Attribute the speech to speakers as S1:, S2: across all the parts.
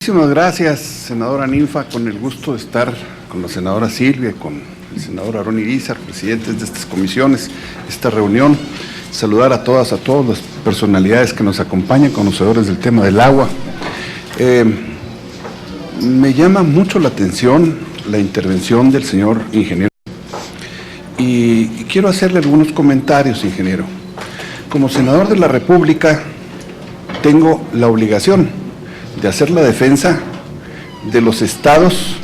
S1: Muchísimas gracias, senadora Ninfa, con el gusto de estar con la senadora Silvia, con el senador Aarón Irizar, presidentes de estas comisiones, esta reunión. Saludar a todas las personalidades que nos acompañan, conocedores del tema del agua. Me llama mucho la atención la intervención del señor ingeniero y quiero hacerle algunos comentarios, ingeniero. Como senador de la República, tengo la obligación de hacer la defensa de los estados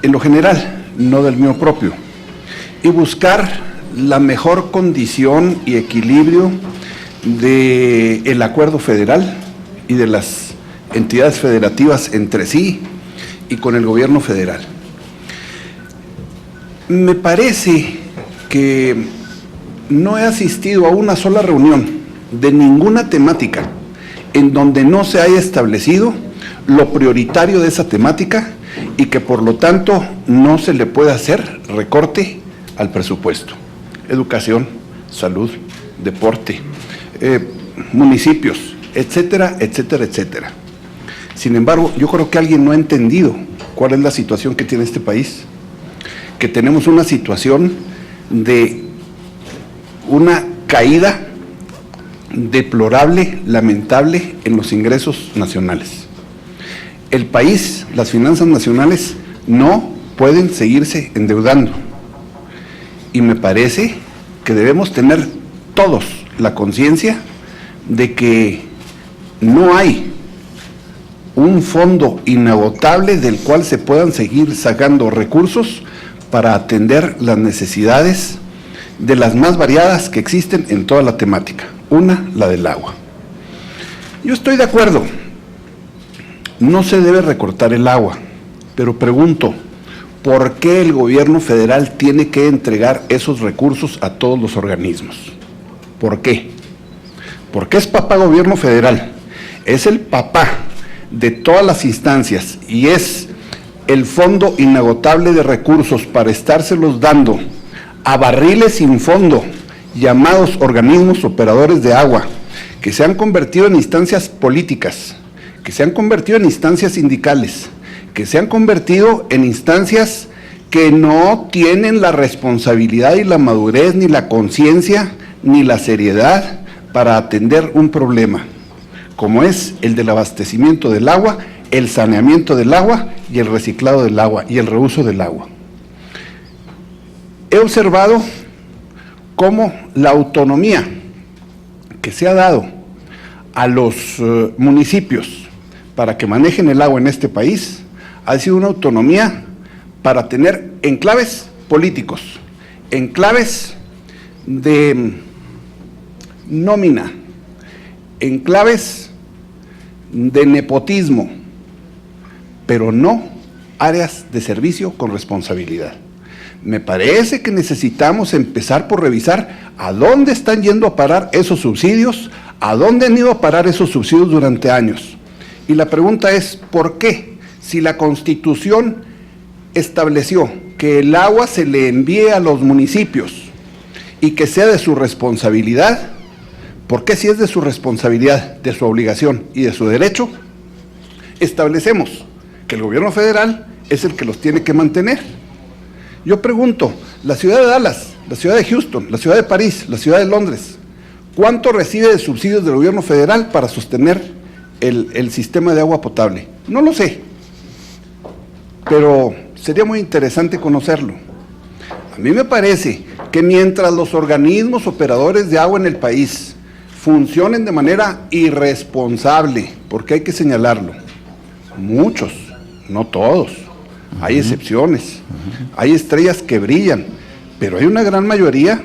S1: en lo general, no del mío propio, y buscar la mejor condición y equilibrio del acuerdo federal y de las entidades federativas entre sí y con el gobierno federal. Me parece que no he asistido a una sola reunión de ninguna temática en donde no se haya establecido lo prioritario de esa temática y que por lo tanto no se le pueda hacer recorte al presupuesto. Educación, salud, deporte, municipios, etcétera, etcétera, etcétera. Sin embargo, yo creo que alguien no ha entendido cuál es la situación que tiene este país, que tenemos una situación de una caída deplorable, lamentable en los ingresos nacionales. El país, las finanzas nacionales no pueden seguirse endeudando y me parece que debemos tener todos la conciencia de que no hay un fondo inagotable del cual se puedan seguir sacando recursos para atender las necesidades de las más variadas que existen en toda la temática. Una, la del agua. Yo estoy de acuerdo, no se debe recortar el agua, pero pregunto, ¿por qué el gobierno federal tiene que entregar esos recursos a todos los organismos? ¿Por qué? Porque es papá gobierno federal, es el papá de todas las instancias y es el fondo inagotable de recursos para estárselos dando a barriles sin fondo, llamados organismos operadores de agua, que se han convertido en instancias políticas, que se han convertido en instancias sindicales, que se han convertido en instancias que no tienen la responsabilidad y la madurez, ni la conciencia, ni la seriedad para atender un problema, como es el del abastecimiento del agua, el saneamiento del agua y el reciclado del agua y el reuso del agua. He observado cómo la autonomía que se ha dado a los municipios para que manejen el agua en este país ha sido una autonomía para tener enclaves políticos, enclaves de nómina, enclaves de nepotismo, pero no áreas de servicio con responsabilidad. Me parece que necesitamos empezar por revisar a dónde están yendo a parar esos subsidios, a dónde han ido a parar esos subsidios durante años. Y la pregunta es, ¿por qué? Si la Constitución estableció que el agua se le envíe a los municipios y que sea de su responsabilidad, ¿por qué si es de su responsabilidad, de su obligación y de su derecho, establecemos que el gobierno federal es el que los tiene que mantener? Yo pregunto, la ciudad de Dallas, la ciudad de Houston, la ciudad de París, la ciudad de Londres, ¿cuánto recibe de subsidios del gobierno federal para sostener el sistema de agua potable? No lo sé, pero sería muy interesante conocerlo. A mí me parece que mientras los organismos operadores de agua en el país funcionen de manera irresponsable, porque hay que señalarlo, muchos, no todos, hay excepciones, hay estrellas que brillan, pero hay una gran mayoría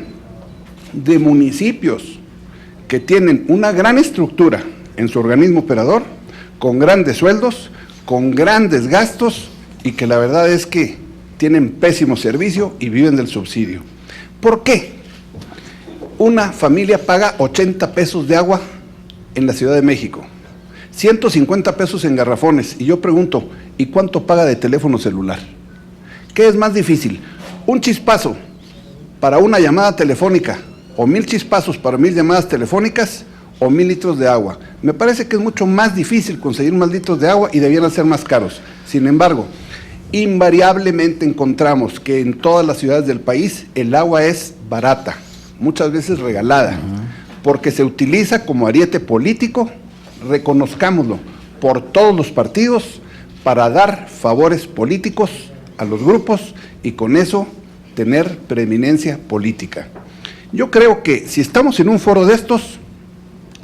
S1: de municipios que tienen una gran estructura en su organismo operador, con grandes sueldos, con grandes gastos y que la verdad es que tienen pésimo servicio y viven del subsidio. ¿Por qué? Una familia paga 80 pesos de agua en la Ciudad de México, 150 pesos en garrafones, y yo pregunto, ¿y cuánto paga de teléfono celular? ¿Qué es más difícil? ¿Un chispazo para una llamada telefónica o 1000 chispazos para 1000 llamadas telefónicas o 1,000 litros de agua. Me parece que es mucho más difícil conseguir más litros de agua y debieran ser más caros. Sin embargo, invariablemente encontramos que en todas las ciudades del país el agua es barata, muchas veces regalada, porque se utiliza como ariete político, reconozcámoslo, por todos los partidos para dar favores políticos a los grupos y con eso tener preeminencia política. Yo creo que si estamos en un foro de estos,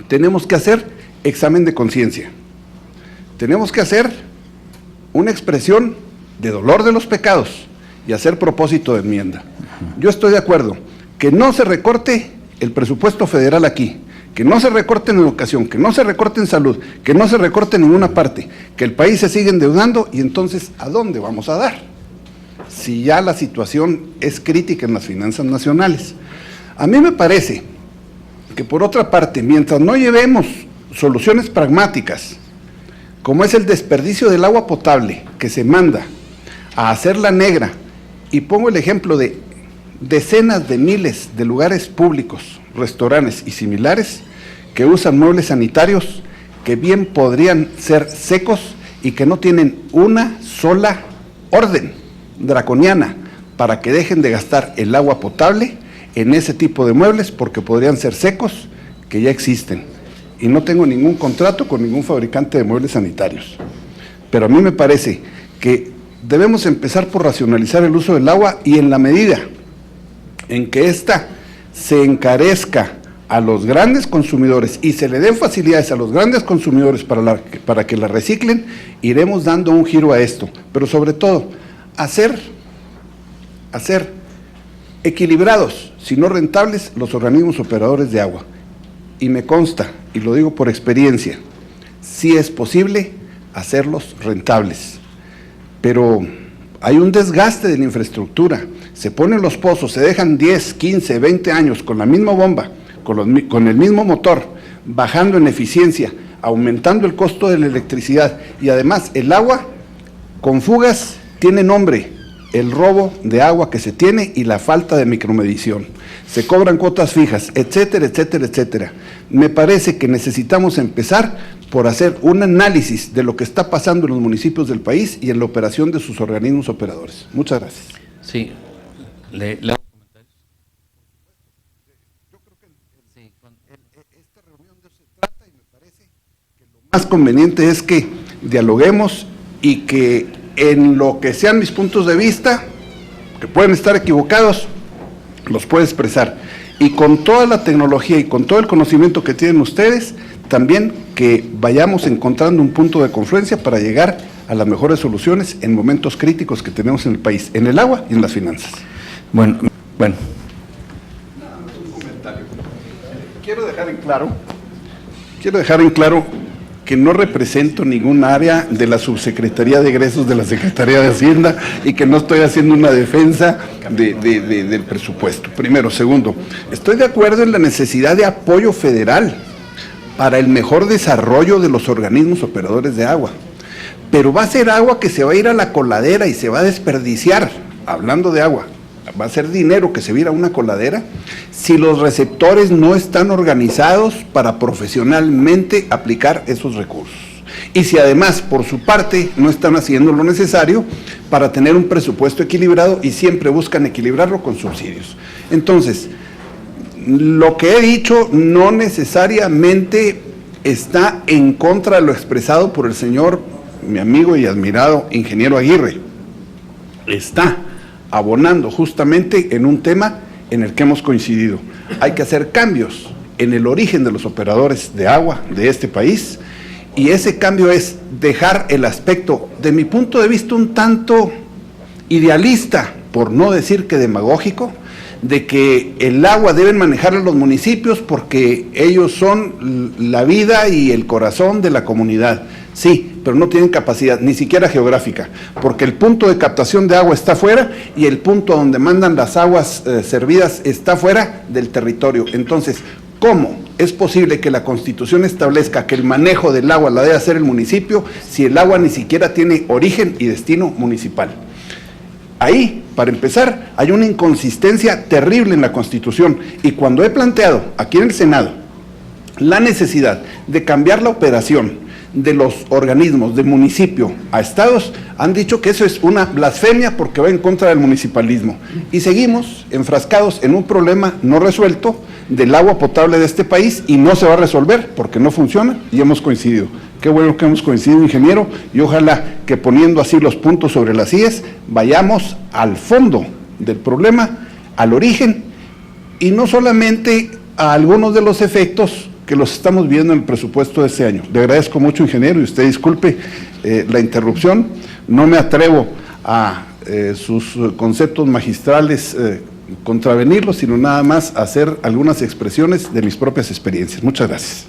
S1: tenemos que hacer examen de conciencia, tenemos que hacer una expresión de dolor de los pecados y hacer propósito de enmienda. Yo estoy de acuerdo que no se recorte el presupuesto federal aquí, que no se recorte en educación, que no se recorte en salud, que no se recorte en ninguna parte, que el país se sigue endeudando y entonces ¿a dónde vamos a dar? Si ya la situación es crítica en las finanzas nacionales. A mí me parece que por otra parte, mientras no llevemos soluciones pragmáticas, como es el desperdicio del agua potable que se manda a hacerla negra, y pongo el ejemplo de decenas de miles de lugares públicos, restaurantes y similares que usan muebles sanitarios que bien podrían ser secos y que no tienen una sola orden draconiana para que dejen de gastar el agua potable en ese tipo de muebles porque podrían ser secos que ya existen. Y no tengo ningún contrato con ningún fabricante de muebles sanitarios. Pero a mí me parece que debemos empezar por racionalizar el uso del agua y en la medida en que ésta se encarezca a los grandes consumidores y se le den facilidades a los grandes consumidores para que la reciclen, iremos dando un giro a esto. Pero sobre todo, hacer equilibrados, si no rentables, los organismos operadores de agua. Y me consta, y lo digo por experiencia, sí es posible hacerlos rentables, pero hay un desgaste de la infraestructura, se ponen los pozos, se dejan 10, 15, 20 años con la misma bomba, con el mismo motor, bajando en eficiencia, aumentando el costo de la electricidad, y además el agua con fugas tiene nombre, el robo de agua que se tiene y la falta de micromedición. Se cobran cuotas fijas, etcétera, etcétera, etcétera. Me parece que necesitamos empezar por hacer un análisis de lo que está pasando en los municipios del país y en la operación de sus organismos operadores. Muchas gracias.
S2: Sí. ¿Le hago comentarios?
S1: Yo creo que esta reunión de eso se trata y me parece que lo más conveniente es que dialoguemos y que en lo que sean mis puntos de vista, que pueden estar equivocados, los puedo expresar. Y con toda la tecnología y con todo el conocimiento que tienen ustedes, también que vayamos encontrando un punto de confluencia para llegar a las mejores soluciones en momentos críticos que tenemos en el país, en el agua y en las finanzas.
S2: Bueno.
S1: Nada más un comentario. Quiero dejar en claro que no represento ningún área de la Subsecretaría de Egresos de la Secretaría de Hacienda y que no estoy haciendo una defensa del presupuesto. Primero. Segundo, estoy de acuerdo en la necesidad de apoyo federal para el mejor desarrollo de los organismos operadores de agua. Pero va a ser agua que se va a ir a la coladera y se va a desperdiciar, hablando de agua. Va a ser dinero que se va a ir a una coladera si los receptores no están organizados para profesionalmente aplicar esos recursos. Y si además, por su parte, no están haciendo lo necesario para tener un presupuesto equilibrado y siempre buscan equilibrarlo con subsidios. Entonces, lo que he dicho no necesariamente está en contra de lo expresado por el señor, mi amigo y admirado ingeniero Aguirre. Está abonando justamente en un tema en el que hemos coincidido. Hay que hacer cambios en el origen de los operadores de agua de este país y ese cambio es dejar el aspecto, de mi punto de vista, un tanto idealista, por no decir que demagógico, de que el agua deben manejar los municipios porque ellos son la vida y el corazón de la comunidad. Sí, pero no tienen capacidad, ni siquiera geográfica, porque el punto de captación de agua está fuera y el punto donde mandan las aguas servidas está fuera del territorio. Entonces, ¿cómo es posible que la Constitución establezca que el manejo del agua la debe hacer el municipio si el agua ni siquiera tiene origen y destino municipal? Ahí, para empezar, hay una inconsistencia terrible en la Constitución y cuando he planteado aquí en el Senado la necesidad de cambiar la operación de los organismos de municipio a estados, han dicho que eso es una blasfemia porque va en contra del municipalismo. Y seguimos enfrascados en un problema no resuelto del agua potable de este país y no se va a resolver porque no funciona y hemos coincidido. Qué bueno que hemos coincidido, ingeniero, y ojalá que poniendo así los puntos sobre las íes, vayamos al fondo del problema, al origen, y no solamente a algunos de los efectos que los estamos viendo en el presupuesto de este año. Le agradezco mucho, ingeniero, y usted disculpe la interrupción. No me atrevo a sus conceptos magistrales contravenirlos, sino nada más hacer algunas expresiones de mis propias experiencias. Muchas gracias.